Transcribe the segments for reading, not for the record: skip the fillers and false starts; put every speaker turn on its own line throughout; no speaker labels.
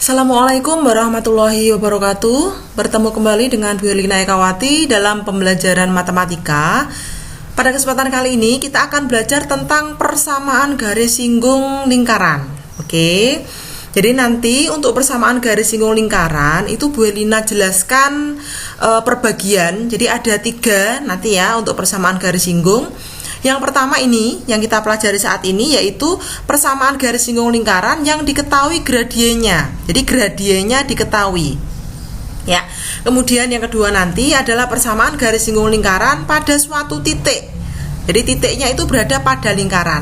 Assalamualaikum warahmatullahi wabarakatuh. Bertemu kembali dengan Bu Erlina Ekawati dalam pembelajaran matematika. Pada kesempatan kali ini kita akan belajar tentang persamaan garis singgung lingkaran. Oke. Jadi nanti untuk persamaan garis singgung lingkaran itu Bu Erlina jelaskan perbagian. Jadi ada 3 nanti ya untuk persamaan garis singgung. Yang pertama ini yang kita pelajari saat ini yaitu persamaan garis singgung lingkaran yang diketahui gradiennya. Jadi gradiennya diketahui. Ya. Kemudian yang kedua nanti adalah persamaan garis singgung lingkaran pada suatu titik. Jadi titiknya itu berada pada lingkaran.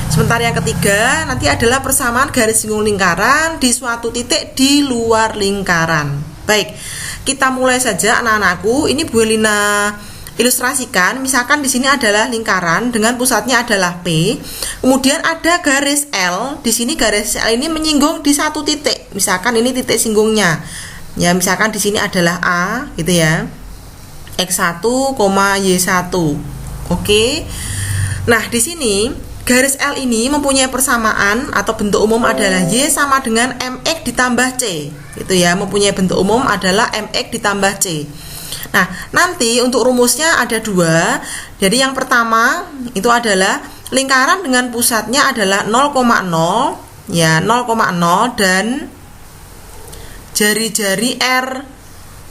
Sementara yang ketiga nanti adalah persamaan garis singgung lingkaran di suatu titik di luar lingkaran. Baik, kita mulai saja anak-anakku. Ini Bu Erlina ilustrasikan, misalkan di sini adalah lingkaran dengan pusatnya adalah P. Kemudian ada garis L. Di sini garis L ini menyinggung di satu titik. Misalkan ini titik singgungnya. Ya, misalkan di sini adalah A, gitu ya. X1, Y1. Oke. Nah, di sini garis L ini mempunyai persamaan atau bentuk umum adalah Y sama dengan MX ditambah C. Gitu ya, mempunyai bentuk umum adalah MX ditambah C. Nah, nanti untuk rumusnya ada 2. Jadi yang pertama itu adalah lingkaran dengan pusatnya adalah 0,0 ya, 0,0 dan jari-jari R.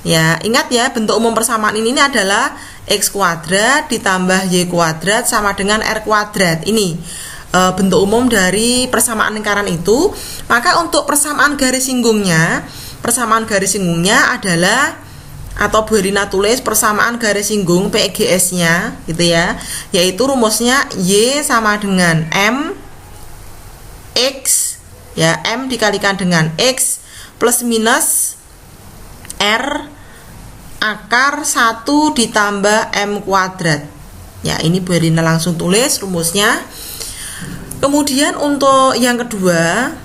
Ya, ingat ya, bentuk umum persamaan ini adalah X kuadrat ditambah Y kuadrat sama dengan R kuadrat. Ini bentuk umum dari persamaan lingkaran itu. Maka untuk persamaan garis singgungnya adalah, atau Bu Erlina tulis persamaan garis singgung PGS-nya gitu ya, yaitu rumusnya Y sama dengan M X ya, M dikalikan dengan X plus minus R akar 1 ditambah M kuadrat. Ya, ini Bu Erlina langsung tulis rumusnya. Kemudian untuk yang kedua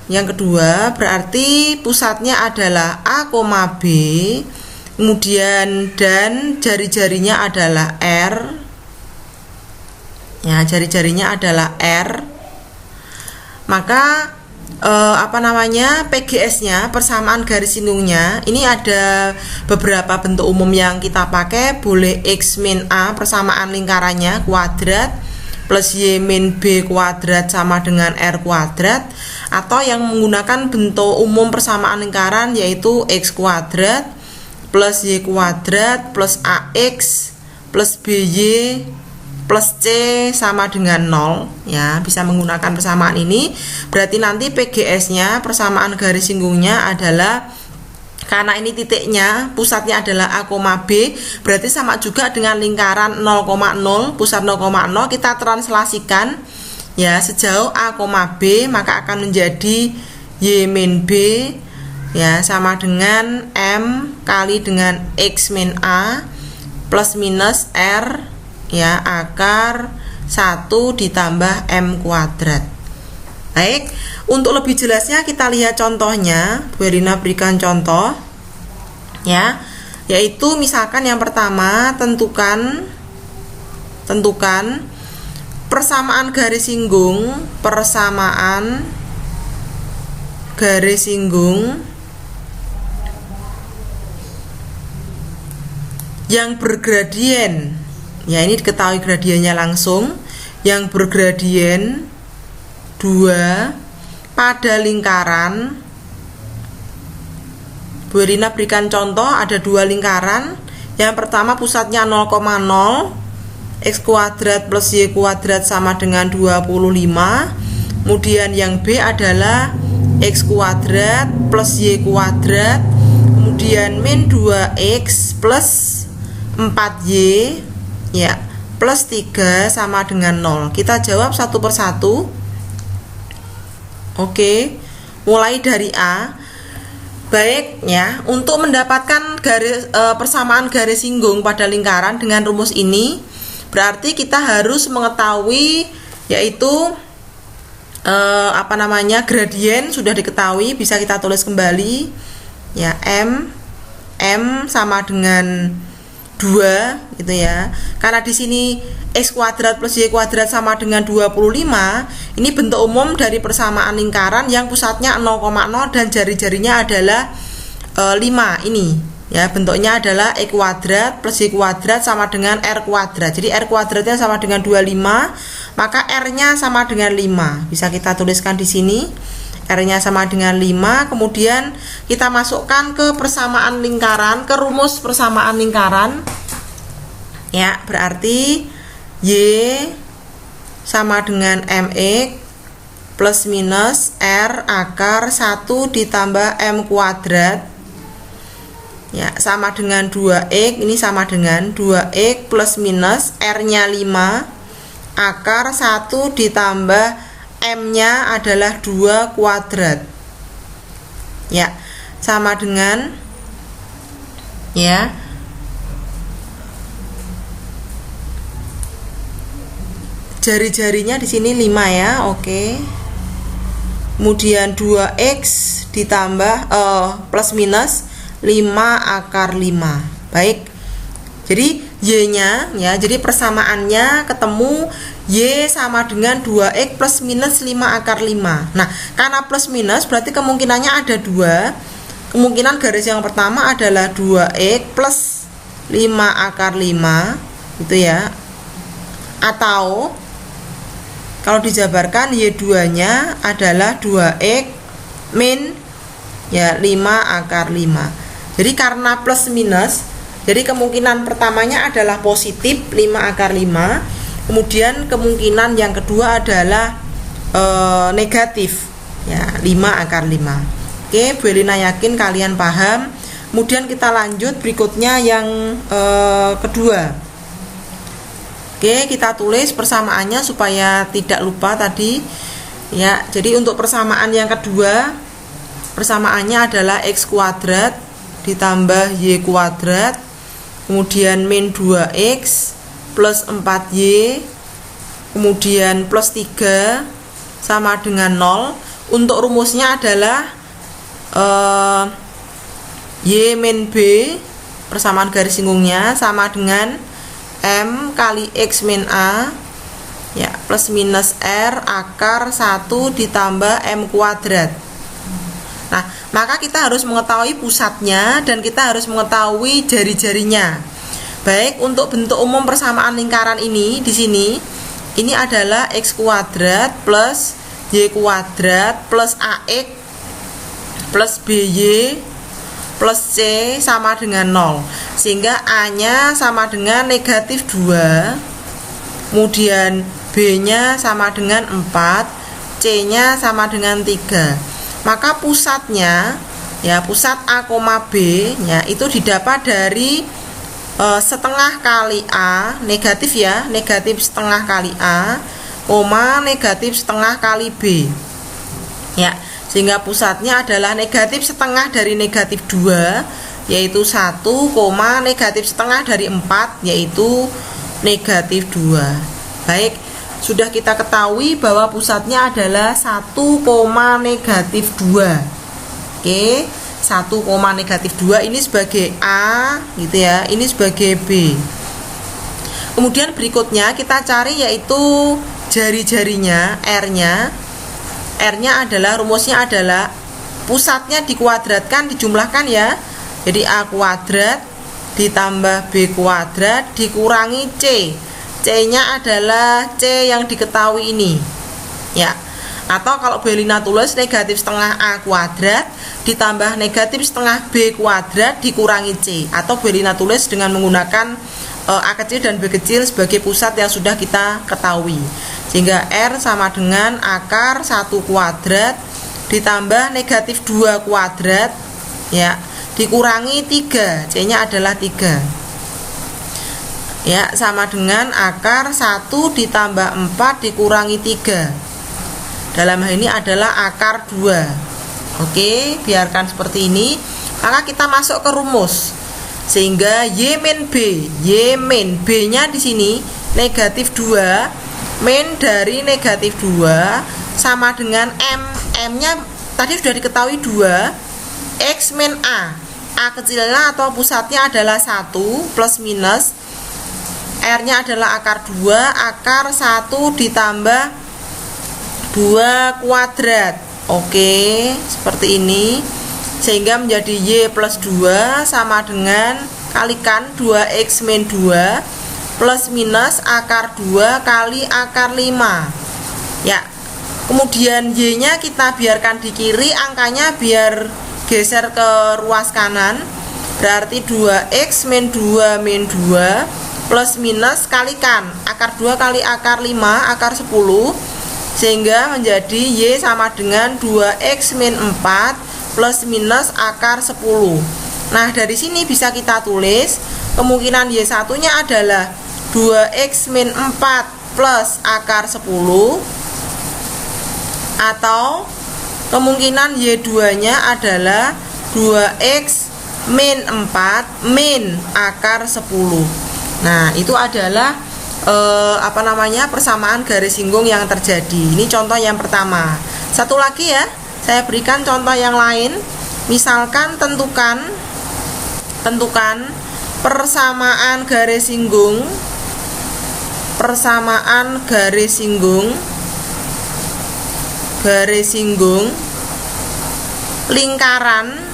berarti pusatnya adalah A, B. Kemudian dan jari-jarinya adalah R. Ya, jari-jarinya adalah R. Maka PGS-nya, persamaan garis singgungnya, ini ada beberapa bentuk umum yang kita pakai. Boleh X min A persamaan lingkarannya kuadrat plus Y min B kuadrat sama dengan R kuadrat, atau yang menggunakan bentuk umum persamaan lingkaran yaitu X kuadrat plus Y kuadrat plus AX plus BY plus C sama dengan 0 ya, bisa menggunakan persamaan ini. Berarti nanti PGS-nya, persamaan garis singgungnya adalah, karena ini titiknya pusatnya adalah A, B, berarti sama juga dengan lingkaran 0,0, pusat 0,0 kita translasikan ya, sejauh A, B maka akan menjadi Y min B ya, sama dengan M kali dengan X min A plus minus R ya, akar 1 ditambah M kuadrat. Baik, untuk lebih jelasnya kita lihat contohnya. Bu Erlina berikan contoh ya, yaitu misalkan yang pertama tentukan persamaan garis singgung yang bergradien. Ya, ini diketahui gradiennya langsung. Yang bergradien 2 pada lingkaran. Bu Erlina berikan contoh, ada 2 lingkaran. Yang pertama pusatnya 0,0, X kuadrat plus Y kuadrat sama dengan 25. Kemudian yang B adalah X kuadrat plus Y kuadrat, kemudian min 2X plus 4Y ya, plus 3 sama dengan 0. Kita jawab satu persatu. Oke, mulai dari A. Baik ya, untuk mendapatkan persamaan garis singgung pada lingkaran dengan rumus ini, berarti kita harus mengetahui yaitu gradien sudah diketahui, bisa kita tulis kembali ya, M sama dengan 2 gitu ya. Karena di sini X kuadrat plus Y kuadrat sama dengan 25. Ini bentuk umum dari persamaan lingkaran yang pusatnya 0,0 dan jari-jarinya adalah 5 ini. Ya, bentuknya adalah X kuadrat plus Y kuadrat sama dengan R kuadrat. Jadi R kuadratnya sama dengan 25, maka R-nya sama dengan 5. Bisa kita tuliskan di sini. R-nya sama dengan 5. Kemudian kita masukkan ke persamaan lingkaran, ke rumus persamaan lingkaran. Ya, berarti Y sama dengan MX plus minus R akar 1 ditambah M kuadrat. Ya, sama dengan 2X. Ini sama dengan 2X plus minus R-nya 5 akar 1 ditambah M-nya adalah 2 kuadrat. Ya, sama dengan ya jari-jarinya di sini 5 ya. Oke. Kemudian 2X ditambah plus minus 5 akar 5. Baik. Jadi Y-nya ya, jadi persamaannya ketemu Y sama dengan 2X plus minus 5 akar 5. Nah, karena plus minus berarti kemungkinannya ada 2. Kemungkinan garis yang pertama adalah 2X plus 5 akar 5 gitu ya. Atau kalau dijabarkan Y2-nya adalah 2X min ya 5 akar 5. Jadi karena plus minus, jadi kemungkinan pertamanya adalah positif 5 akar 5. Kemudian kemungkinan yang kedua adalah negatif ya 5 akar 5. Oke, Bu Elina yakin kalian paham. Kemudian kita lanjut berikutnya yang kedua. Oke, kita tulis persamaannya supaya tidak lupa tadi. Ya, jadi untuk persamaan yang kedua, persamaannya adalah X kuadrat ditambah Y kuadrat, kemudian min 2X plus 4Y, kemudian plus 3 sama dengan 0. Untuk rumusnya adalah Y min B, persamaan garis singgungnya sama dengan M kali X min A ya, plus minus R akar 1 ditambah M kuadrat. Nah, maka kita harus mengetahui pusatnya dan kita harus mengetahui jari-jarinya. Baik, untuk bentuk umum persamaan lingkaran ini di sini, ini adalah X kuadrat plus Y kuadrat plus AX plus BY plus C sama dengan 0. Sehingga A-nya sama dengan negatif 2, kemudian B-nya sama dengan 4, C-nya sama dengan 3. Maka pusatnya ya, pusat A, B ya, itu didapat dari setengah kali A, negatif ya, negatif setengah kali A, negatif setengah kali B. Ya, sehingga pusatnya adalah negatif setengah dari negatif 2 yaitu 1, negatif setengah dari 4 yaitu negatif 2. Baik, sudah kita ketahui bahwa pusatnya adalah 1, negatif 2. Oke, 1, negatif 2 ini sebagai A gitu ya, ini sebagai B. Kemudian berikutnya kita cari yaitu jari-jarinya, R-nya adalah, rumusnya adalah pusatnya dikuadratkan, dijumlahkan ya. Jadi A kuadrat ditambah B kuadrat dikurangi C. C-nya adalah C yang diketahui ini ya. Atau kalau Bu Elina tulis negatif setengah A kuadrat ditambah negatif setengah B kuadrat dikurangi C. Atau Bu Elina tulis dengan menggunakan A kecil dan B kecil sebagai pusat yang sudah kita ketahui. Sehingga R sama dengan akar 1 kuadrat ditambah negatif 2 kuadrat ya, dikurangi 3. C-nya adalah 3. Ya, sama dengan akar 1 ditambah 4 dikurangi 3. Dalam hal ini adalah akar 2. Oke, biarkan seperti ini. Maka kita masuk ke rumus. Sehingga Y min B, Y min B-nya di sini negatif 2, min dari negatif 2 sama dengan M. M-nya tadi sudah diketahui 2, X min A. A kecilnya atau pusatnya adalah 1 plus minus R-nya adalah akar 2, akar 1 ditambah 2 kuadrat. Oke, seperti ini. Sehingga menjadi Y plus 2 sama dengan kalikan 2X min 2 plus minus akar 2 kali akar 5. Ya, kemudian Y-nya kita biarkan di kiri, angkanya biar geser ke ruas kanan. Berarti 2X min 2 min 2 plus minus kalikan akar 2 kali akar 5 akar 10, sehingga menjadi Y sama dengan 2X min 4 plus minus akar 10. Nah, dari sini bisa kita tulis kemungkinan Y1 nya adalah 2X min 4 plus akar 10, atau kemungkinan Y2 nya adalah 2X min 4 min akar 10. Nah, itu adalah persamaan garis singgung yang terjadi. Ini contoh yang pertama. Satu lagi ya, saya berikan contoh yang lain. Misalkan tentukan persamaan garis singgung lingkaran.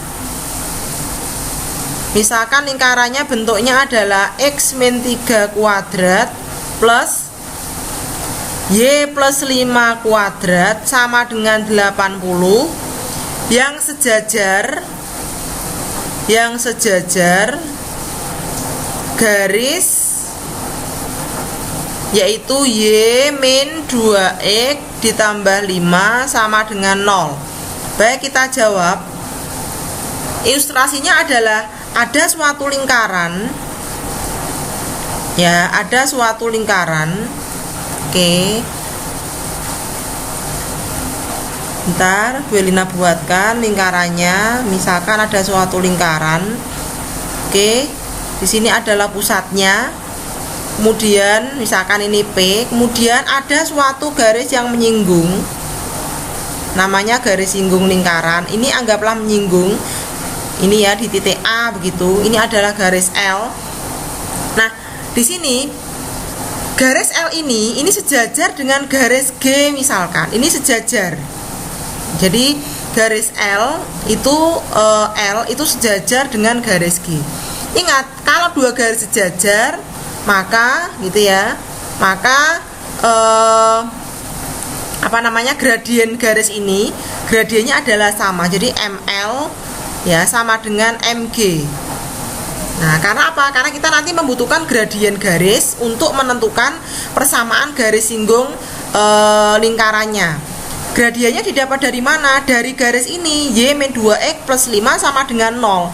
Misalkan lingkarannya bentuknya adalah X min 3 kuadrat plus Y plus 5 kuadrat sama dengan 80, yang sejajar garis yaitu Y min 2X ditambah 5 sama dengan 0. Baik, kita jawab. Ilustrasinya adalah ada suatu lingkaran, ya, ada suatu lingkaran. Oke, bentar, Bu Elina buatkan lingkarannya. Misalkan ada suatu lingkaran. Oke, di sini adalah pusatnya. Kemudian misalkan ini P, kemudian ada suatu garis yang menyinggung, namanya garis singgung lingkaran. Ini anggaplah menyinggung. Ini ya di titik A begitu. Ini adalah garis L. Nah, di sini garis L ini sejajar dengan garis G misalkan. Ini sejajar. Jadi garis L itu sejajar dengan garis G. Ingat, kalau dua garis sejajar, maka gitu ya, maka gradien garis ini, gradiennya adalah sama. Jadi ML ya sama dengan MG. Nah, karena apa? Karena kita nanti membutuhkan gradien garis untuk menentukan persamaan garis singgung lingkarannya. Gradiennya didapat dari mana? Dari garis ini, Y min 2X plus 5 sama dengan 0.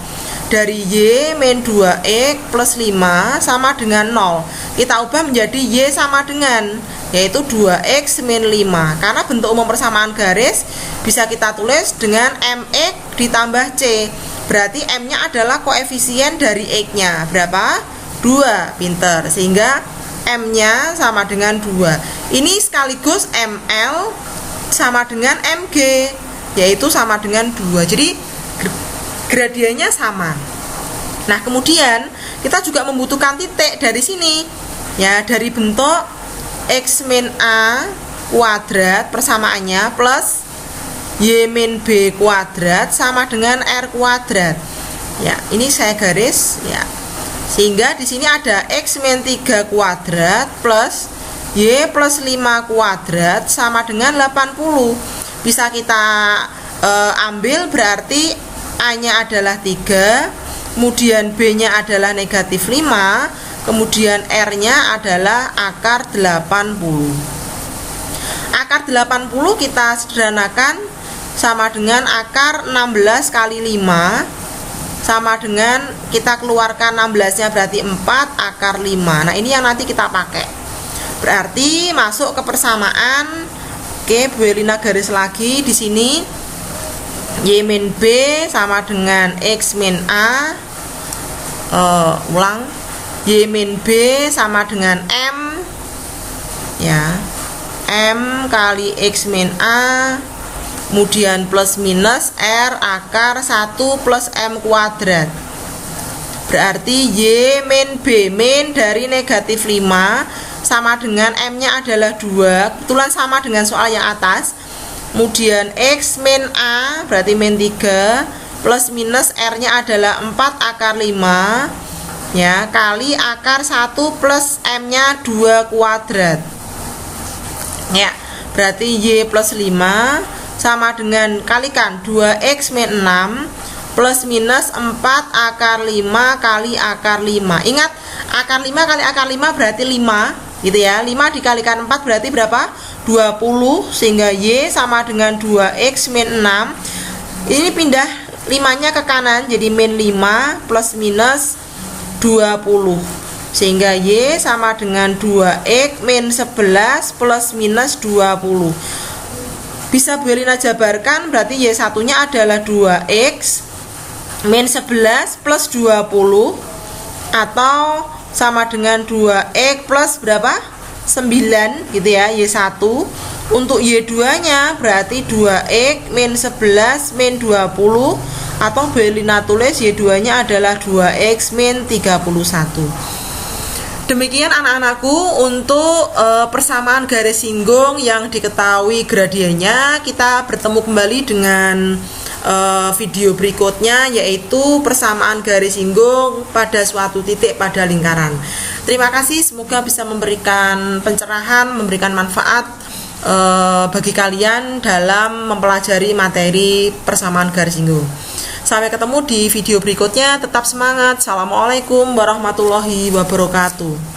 Dari Y min 2X plus 5 sama dengan 0, kita ubah menjadi Y sama dengan, yaitu 2X min 5. Karena bentuk umum persamaan garis bisa kita tulis dengan MX ditambah C. Berarti M-nya adalah koefisien dari X-nya. Berapa? 2. Pinter. Sehingga M-nya sama dengan 2. Ini sekaligus ML sama dengan MG, yaitu sama dengan 2. Jadi gradiennya sama. Nah, kemudian kita juga membutuhkan titik dari sini. Ya, dari bentuk X min A kuadrat persamaannya plus Y min B kuadrat sama dengan R kuadrat. Ya, ini saya garis ya. Sehingga di sini ada X min 3 kuadrat plus Y plus 5 kuadrat sama dengan 80. Bisa kita ambil, berarti A-nya adalah 3, kemudian B-nya adalah negatif 5, kemudian R-nya adalah akar 80. Akar 80 kita sederhanakan sama dengan akar 16 kali 5 sama dengan, kita keluarkan 16-nya berarti 4 akar 5. Nah, ini yang nanti kita pakai. Berarti masuk ke persamaan. Oke, Bu Elina garis lagi di sini. Y min B sama dengan X min A. Y min B sama dengan M. Ya. M kali X min A kemudian plus minus R akar 1 plus M kuadrat. Berarti Y min B min dari negatif 5 sama dengan M nya adalah 2, kebetulan sama dengan soal yang atas. Kemudian X min A berarti min 3 plus minus R nya adalah 4 akar 5 ya, kali akar 1 plus M nya 2 kuadrat ya. Berarti Y plus 5 sama dengan kalikan 2X min 6 plus minus 4 akar 5 kali akar 5. Ingat, akar 5 kali akar 5 berarti 5 gitu ya. 5 dikalikan 4 berarti berapa? 20, sehingga Y sama dengan 2X min 6. Ini pindah 5 nya ke kanan jadi min 5 plus minus 20, sehingga Y sama dengan 2X min 11 plus minus 20. Bisa Bu Elina jabarkan, berarti Y satunya adalah 2X min 11 plus 20 atau sama dengan 2X plus berapa? 9 gitu ya, Y1. Untuk Y2 nya berarti 2X min 11 min 20 atau Bu Elina tulis Y2 nya adalah 2X min 31. Demikian anak-anakku untuk persamaan garis singgung yang diketahui gradiennya. Kita bertemu kembali dengan video berikutnya, yaitu persamaan garis singgung pada suatu titik pada lingkaran. Terima kasih, semoga bisa memberikan pencerahan, memberikan manfaat bagi kalian dalam mempelajari materi persamaan garis singgung. Sampai ketemu di video berikutnya, tetap semangat. Assalamualaikum warahmatullahi wabarakatuh.